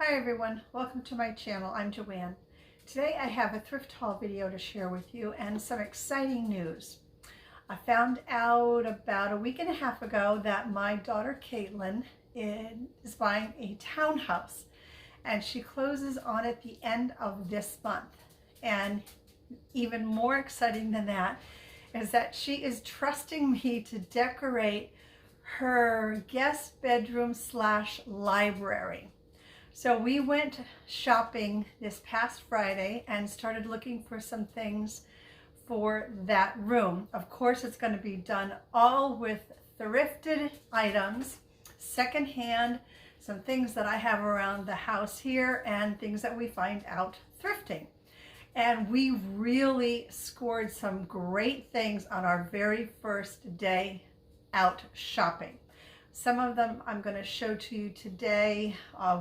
Hi everyone, welcome to my channel. I'm Joanne. Today I have a thrift haul video to share with you and some exciting news. I found out about a week and a half ago that my daughter Caitlin is buying a townhouse and she closes on it the end of this month. And even more exciting than that is that she is trusting me to decorate her guest bedroom / library. So we went shopping this past Friday and started looking for some things for that room. Of course, it's going to be done all with thrifted items, secondhand, some things that I have around the house here and things that we find out thrifting. And we really scored some great things on our very first day out shopping. Some of them I'm going to show to you today.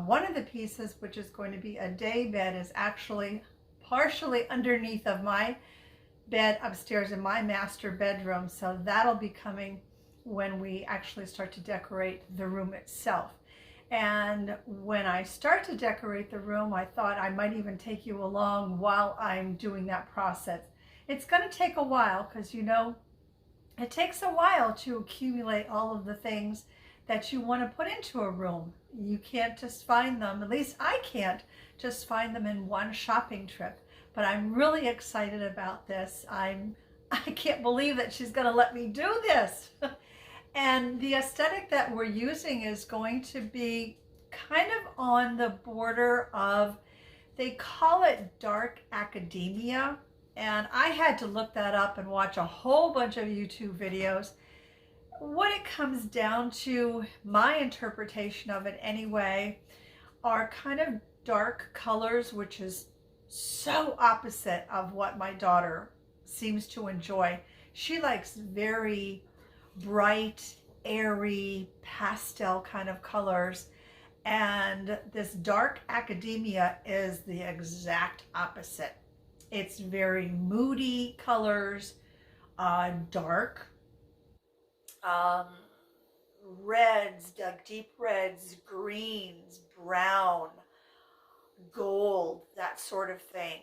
One of the pieces, which is going to be a day bed, is actually partially underneath of my bed upstairs in my master bedroom. So that'll be coming when we actually start to decorate the room itself. And when I start to decorate the room, I thought I might even take you along while I'm doing that process. It's going to take a while because, you know, it takes a while to accumulate all of the things that you want to put into a room. You can't just find them, at least I can't just find them in one shopping trip. But I'm really excited about this. I can't believe that she's going to let me do this. And the aesthetic that we're using is going to be kind of on the border of, they call it dark academia. And I had to look that up and watch a whole bunch of YouTube videos. What it comes down to, my interpretation of it anyway, are kind of dark colors, which is so opposite of what my daughter seems to enjoy. She likes very bright, airy, pastel kind of colors. And this dark academia is the exact opposite. It's very moody colors, dark, reds, like deep reds, greens, brown, gold, that sort of thing.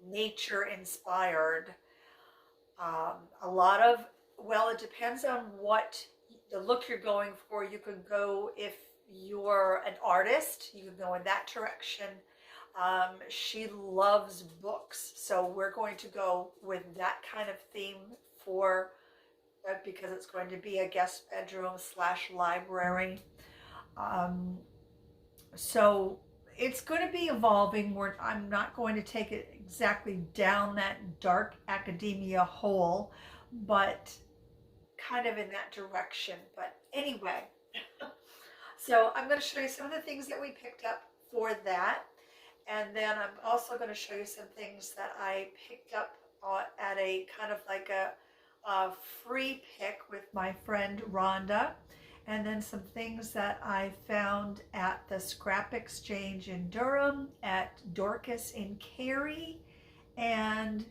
Nature inspired. A lot of, well, it depends on what the look you're going for. You can go, if you're an artist, you can go in that direction. She loves books, so we're going to go with that kind of theme for because it's going to be a guest bedroom / library. So it's going to be evolving. I'm not going to take it exactly down that dark academia hole, but kind of in that direction. But anyway, so I'm going to show you some of the things that we picked up for that. And then I'm also going to show you some things that I picked up at a kind of like a free pick with my friend Rhonda. And then some things that I found at the Scrap Exchange in Durham, at Durham and Cary, and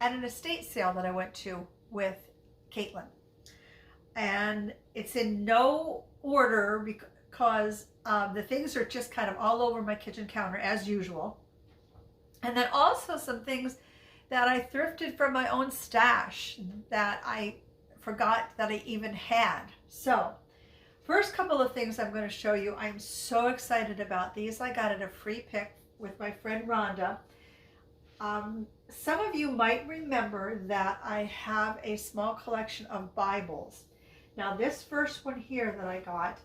at an estate sale that I went to with Caitlin. And it's in no order because the things are just kind of all over my kitchen counter as usual. And then also some things that I thrifted from my own stash that I forgot that I even had. So first couple of things I'm going to show you. I'm so excited about these. I got at a free pick with my friend Rhonda. Some of you might remember that I have a small collection of Bibles. Now this first one here that I got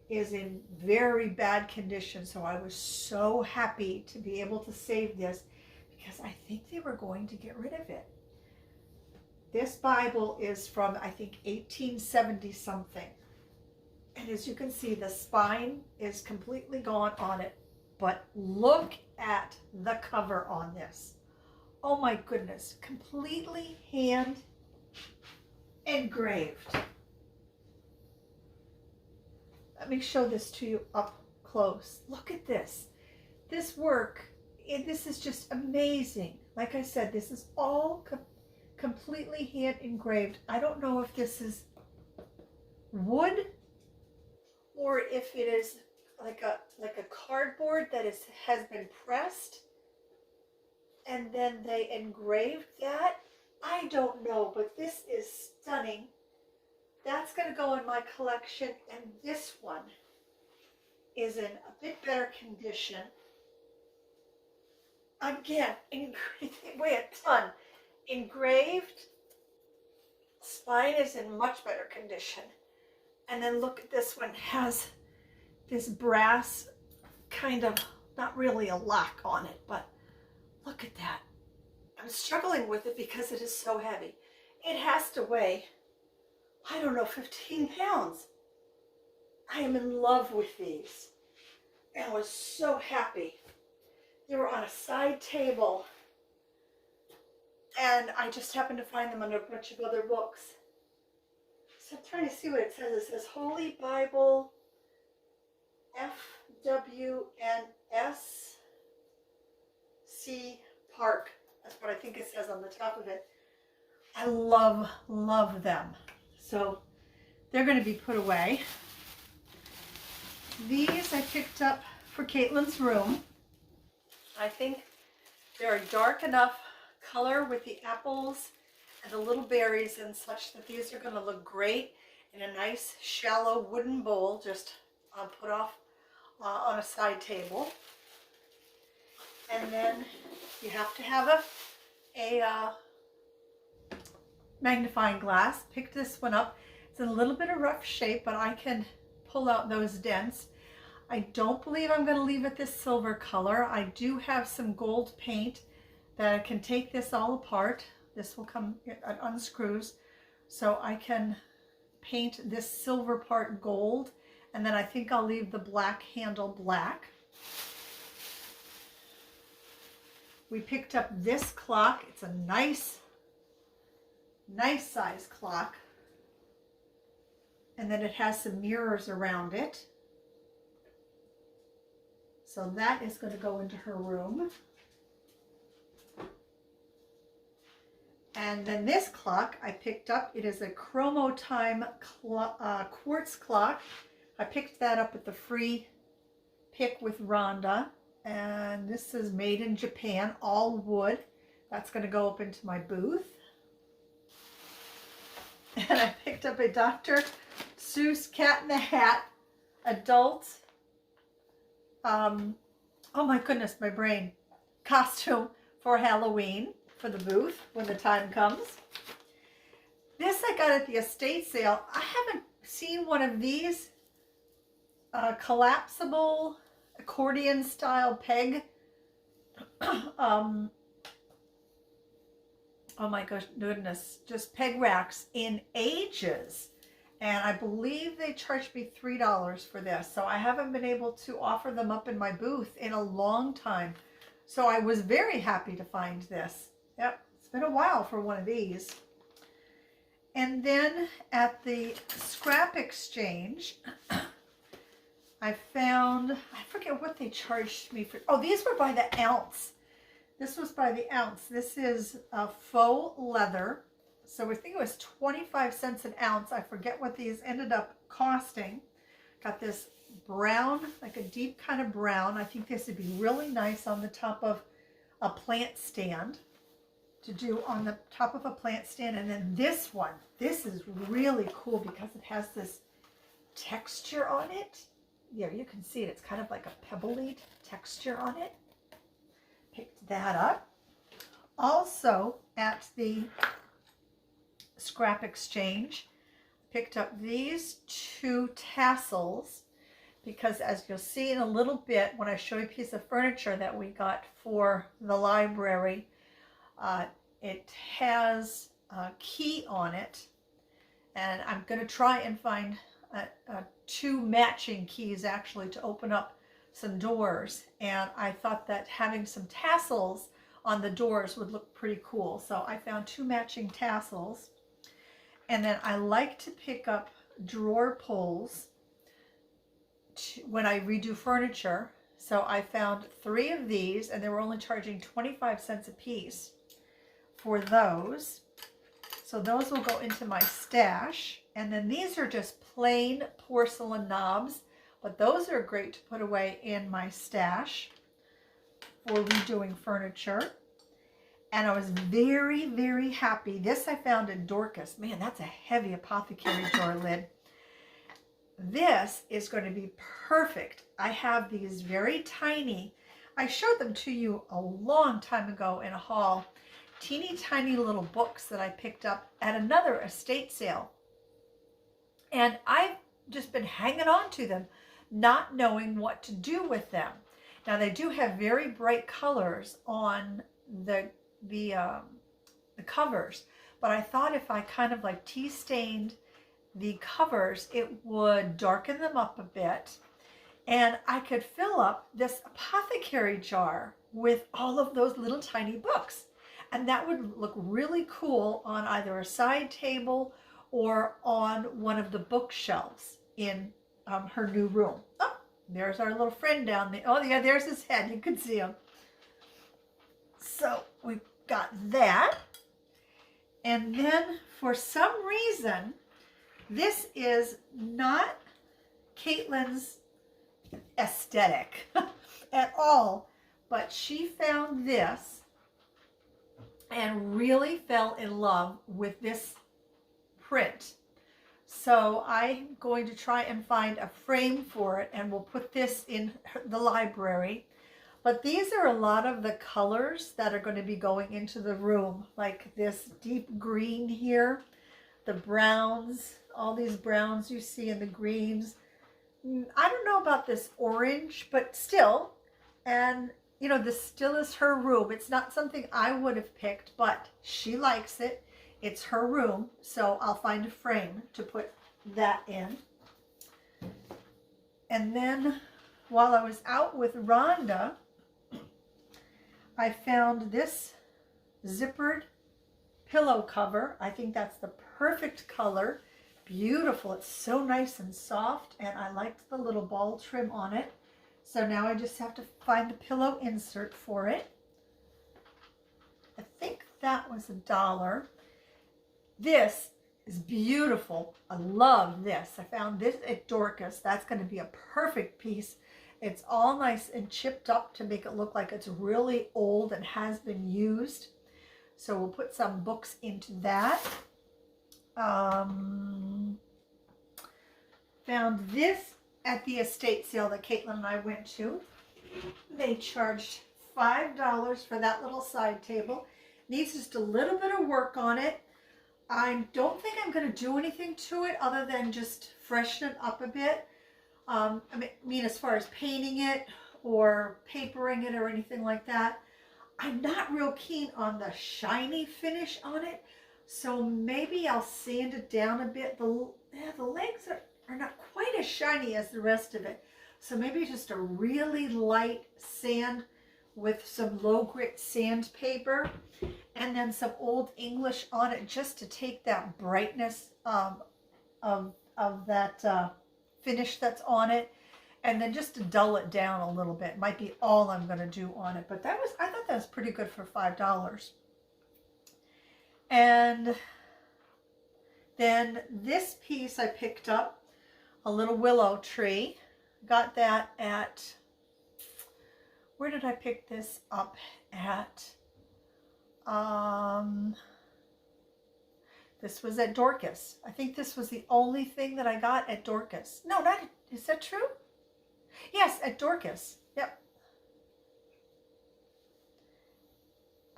is in very bad condition, so I was so happy to be able to save this because I think they were going to get rid of it. This Bible is from, I think, 1870 something. And as you can see, the spine is completely gone on it. But look at the cover on this. Oh my goodness, completely hand engraved. Let me show this to you up close. Look at this. This work, this is just amazing. Like I said, this is all completely hand engraved. I don't know if this is wood or if it is like a cardboard that has been pressed, and then they engraved that. I don't know, but this is stunning. That's going to go in my collection, and this one is in a bit better condition. Again, they weigh a ton. Engraved. Spine is in much better condition. And then look at this one, has this brass kind of, not really a lock on it, but look at that. I'm struggling with it because it is so heavy. It has to weigh, I don't know, 15 pounds. I am in love with these. And I was so happy. They were on a side table. And I just happened to find them under a bunch of other books. So I'm trying to see what it says. It says Holy Bible FWNS Park. That's what I think it says on the top of it. I love them. So they're going to be put away. These I picked up for Caitlin's room. I think they're a dark enough color with the apples and the little berries and such that these are going to look great in a nice shallow wooden bowl, just put off on a side table. And then you have to have a magnifying glass. Pick this one up. It's in a little bit of rough shape, but I can pull out those dents. I don't believe I'm going to leave it this silver color. I do have some gold paint that I can take this all apart. This will come, it unscrews, so I can paint this silver part gold, and then I think I'll leave the black handle black. We picked up this clock. It's a nice size clock, and then it has some mirrors around it. So that is going to go into her room. And then this clock I picked up. It is a Chromo Time quartz clock. I picked that up at the free pick with Rhonda. And this is made in Japan, all wood. That's going to go up into my booth. And I picked up a Dr. Seuss Cat in the Hat adult, oh my goodness, my brain, costume for Halloween for the booth when the time comes. This I got at the estate sale. I haven't seen one of these collapsible accordion style peg. Oh my goodness, just peg racks in ages. And I believe they charged me $3 for this. So I haven't been able to offer them up in my booth in a long time. So I was very happy to find this. Yep, it's been a while for one of these. And then at the scrap exchange, I found, I forget what they charged me for. Oh, these were by the ounce. This was by the ounce. This is faux leather. So I think it was 25 cents an ounce. I forget what these ended up costing. Got this brown, like a deep kind of brown. I think this would be really nice on the top of a plant stand, to do on the top of a plant stand. And then this one, this is really cool because it has this texture on it. Yeah, you can see it. It's kind of like a pebbly texture on it. Picked that up. Also at the scrap exchange, picked up these two tassels because, as you'll see in a little bit when I show you a piece of furniture that we got for the library, it has a key on it, and I'm going to try and find two matching keys actually to open up some doors, and I thought that having some tassels on the doors would look pretty cool. So I found two matching tassels. And then I like to pick up drawer pulls when I redo furniture. So I found 3 of these, and they were only charging 25 cents a piece for those. So those will go into my stash. And then these are just plain porcelain knobs but those are great to put away in my stash for redoing furniture. And I was very, very happy. This I found in Dorcas. Man, that's a heavy apothecary jar lid. This is going to be perfect. I have these very tiny, I showed them to you a long time ago in a haul, teeny tiny little books that I picked up at another estate sale. And I've just been hanging on to them, not knowing what to do with them. Now they do have very bright colors on the covers, but I thought if I kind of like tea stained the covers, it would darken them up a bit, and I could fill up this apothecary jar with all of those little tiny books, and that would look really cool on either a side table or on one of the bookshelves in her new room. Oh, there's our little friend down there. Oh yeah, there's his head. You can see him. So we've got that. And then for some reason, this is not Caitlin's aesthetic at all, but she found this and really fell in love with this print. So I'm going to try and find a frame for it, and we'll put this in the library. But these are a lot of the colors that are going to be going into the room, like this deep green here, the browns, all these browns you see, and the greens. I don't know about this orange, but still, and you know, this still is her room. It's not something I would have picked, but she likes it. It's her room, so I'll find a frame to put that in. And then while I was out with Rhonda, I found this zippered pillow cover. I think that's the perfect color. Beautiful. It's so nice and soft, and I liked the little ball trim on it. So now I just have to find the pillow insert for it. I think that was $1. This is beautiful. I love this. I found this at Dorcas. That's going to be a perfect piece. It's all nice and chipped up to make it look like it's really old and has been used. So we'll put some books into that. Found this at the estate sale that Caitlin and I went to. They charged $5 for that little side table. Needs just a little bit of work on it. I don't think I'm going to do anything to it other than just freshen it up a bit. I mean, as far as painting it or papering it or anything like that. I'm not real keen on the shiny finish on it, so maybe I'll sand it down a bit. The legs are not quite as shiny as the rest of it, so maybe just a really light sand with some low grit sandpaper and then some Old English on it, just to take that brightness of that finish that's on it, and then just to dull it down a little bit. Might be all I'm going to do on it, but I thought that was pretty good for $5. And then this piece I picked up, a little willow tree. Got that at, where did I pick this up at? This was at Dorcas. I think this was the only thing that I got at Dorcas. No, not, is that true? Yes, at Dorcas. Yep.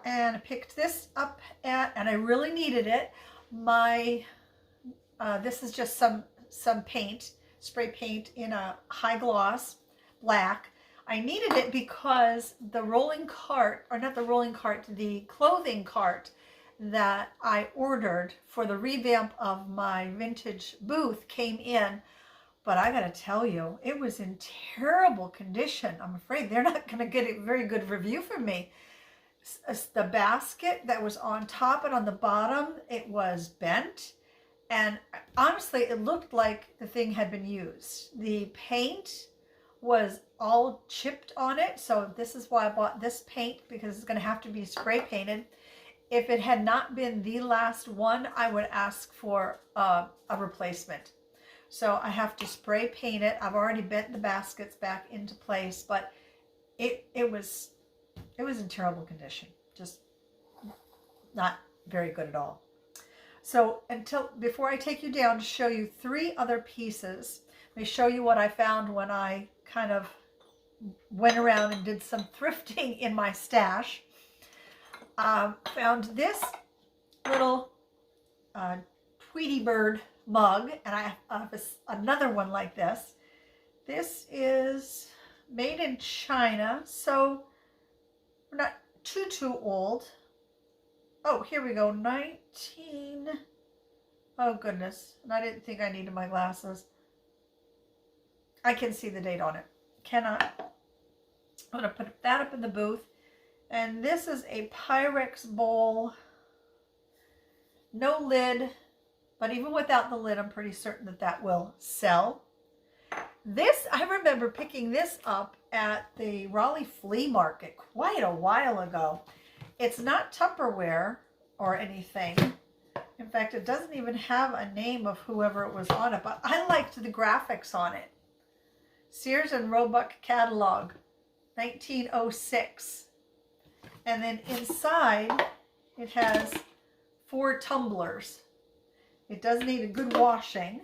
And I picked this up at, and I really needed it. This is just some paint, spray paint in a high gloss black. I needed it because the rolling cart, or not the rolling cart, the clothing cart that I ordered for the revamp of my vintage booth came in, but I gotta tell you, it was in terrible condition. I'm afraid they're not gonna get a very good review from me. The basket that was on top and on the bottom, it was bent, and honestly it looked like the thing had been used. The paint was all chipped on it, so this is why I bought this paint, because it's going to have to be spray painted. If it had not been the last one, I would ask for a replacement. So I have to spray paint it. I've already bent the baskets back into place, but it was in terrible condition. Just not very good at all. So before I take you down to show you 3 other pieces, let me show you what I found when I kind of went around and did some thrifting in my stash. Found this little Tweety bird mug, and I have another one like this. This is made in China, so we're not too old. Oh, here we go, 19. Oh goodness, and I didn't think I needed my glasses. I can see the date on it. Cannot. I'm going to put that up in the booth. And this is a Pyrex bowl. No lid, but even without the lid, I'm pretty certain that that will sell. This, I remember picking this up at the Raleigh flea market quite a while ago. It's not Tupperware or anything. In fact, it doesn't even have a name of whoever it was on it, but I liked the graphics on it. Sears and Roebuck catalog, 1906. And then inside, it has 4 tumblers. It does need a good washing.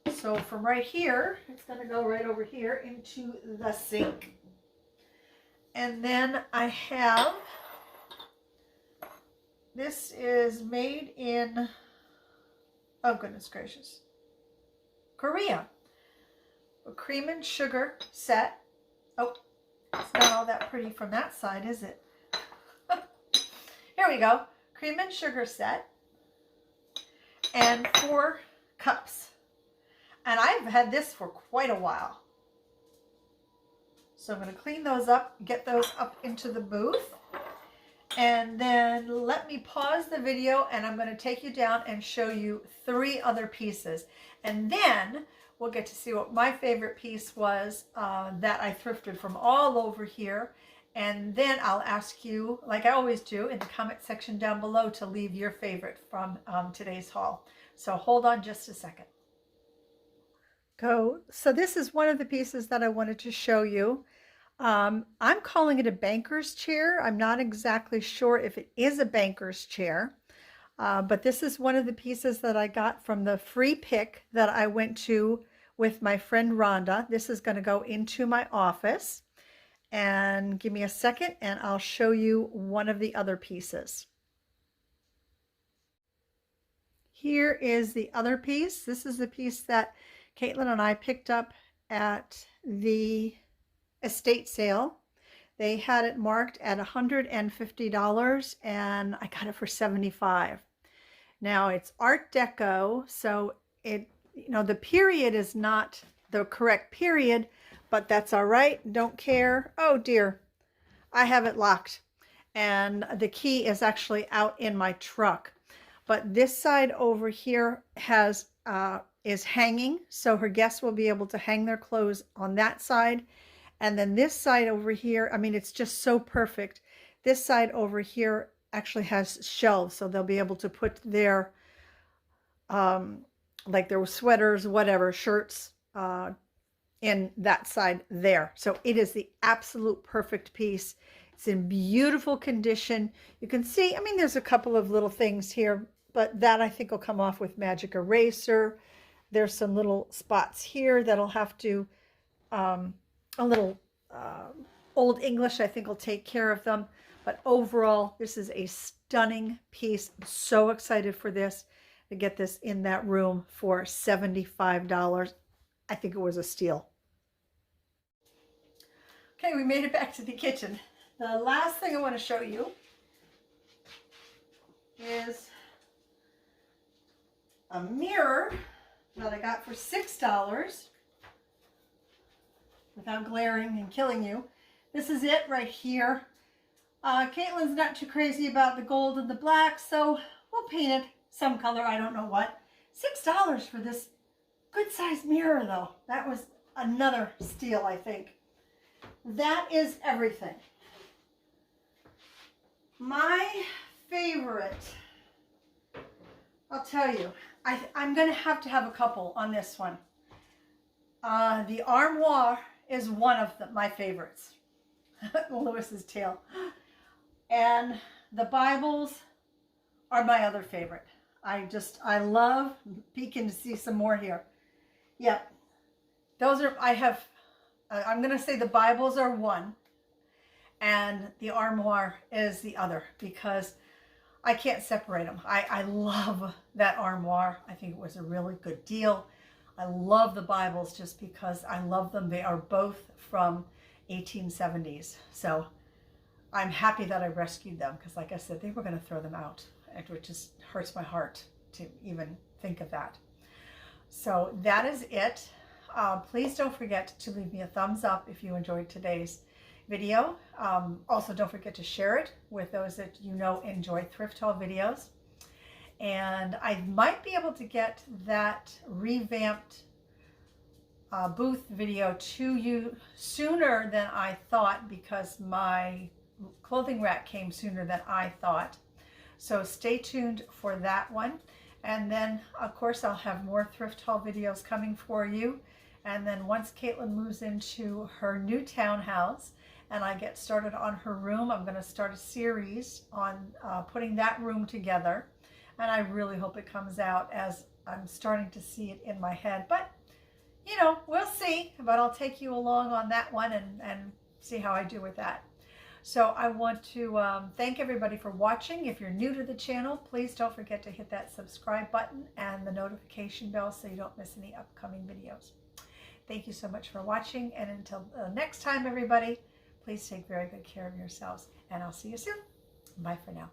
So from right here, it's going to go right over here into the sink. And then I have, this is made in, oh goodness gracious, Korea. A cream and sugar set. Oh, it's not all that pretty from that side, is it? Here we go. Cream and sugar set. And 4 cups. And I've had this for quite a while. So I'm going to clean those up, get those up into the booth. And then let me pause the video and I'm going to take you down and show you 3 other pieces. And then we'll get to see what my favorite piece was that I thrifted from all over here. And then I'll ask you, like I always do, in the comment section down below to leave your favorite from today's haul. So hold on just a second. So this is one of the pieces that I wanted to show you. I'm calling it a banker's chair. I'm not exactly sure if it is a banker's chair, but this is one of the pieces that I got from the free pick that I went to with my friend Rhonda. This is going to go into my office. And give me a second and I'll show you one of the other pieces. Here is the other piece. This is the piece that Caitlin and I picked up at the estate sale. They had it marked at $150 and I got it for $75. Now it's Art Deco, so the period is not the correct period, but that's all right. Don't care. Oh dear, I have it locked and the key is actually out in my truck. But this side over here is hanging, so her guests will be able to hang their clothes on that side. And then this side over here, I mean, it's just so perfect. This side over here actually has shelves, so they'll be able to put their like their sweaters, whatever, shirts, in that side there. So it is the absolute perfect piece. It's in beautiful condition. You can see, I mean, there's a couple of little things here, but that I think will come off with magic eraser. There's some little spots here that'll have to, a little Old English I think will take care of them. But overall, this is a stunning piece. I'm so excited for this, to get this in that room for $75. I think it was a steal. Okay, we made it back to the kitchen. The last thing I want to show you is a mirror that I got for $6 without glaring and killing you. This is it right here. Caitlin's not too crazy about the gold and the black, so we'll paint it some color, I don't know what. $6 for this good-sized mirror, though. That was another steal, I think. That is everything. My favorite I'll tell you, I'm going to have a couple on this one. The armoire is one of my favorites. Lewis's tail. And the Bibles are my other favorite. I love peeking to see some more here. Yep. Those are, I'm going to say the Bibles are one and the armoire is the other because I can't separate them. I love that armoire. I think it was a really good deal. I love the Bibles just because I love them. They are both from 1870s. So I'm happy that I rescued them because, like I said, they were going to throw them out. It just hurts my heart to even think of that. So that is it. Please don't forget to leave me a thumbs up if you enjoyed today's video. Also, don't forget to share it with those that you know enjoy thrift haul videos. And I might be able to get that revamped booth video to you sooner than I thought because my clothing rack came sooner than I thought. So stay tuned for that one. And then, of course, I'll have more thrift haul videos coming for you. And then once Caitlin moves into her new townhouse and I get started on her room, I'm going to start a series on putting that room together. And I really hope it comes out as I'm starting to see it in my head. But, you know, we'll see. But I'll take you along on that one and see how I do with that. So I want to thank everybody for watching. If you're new to the channel, please don't forget to hit that subscribe button and the notification bell so you don't miss any upcoming videos. Thank you so much for watching. And until next time, everybody, please take very good care of yourselves. And I'll see you soon. Bye for now.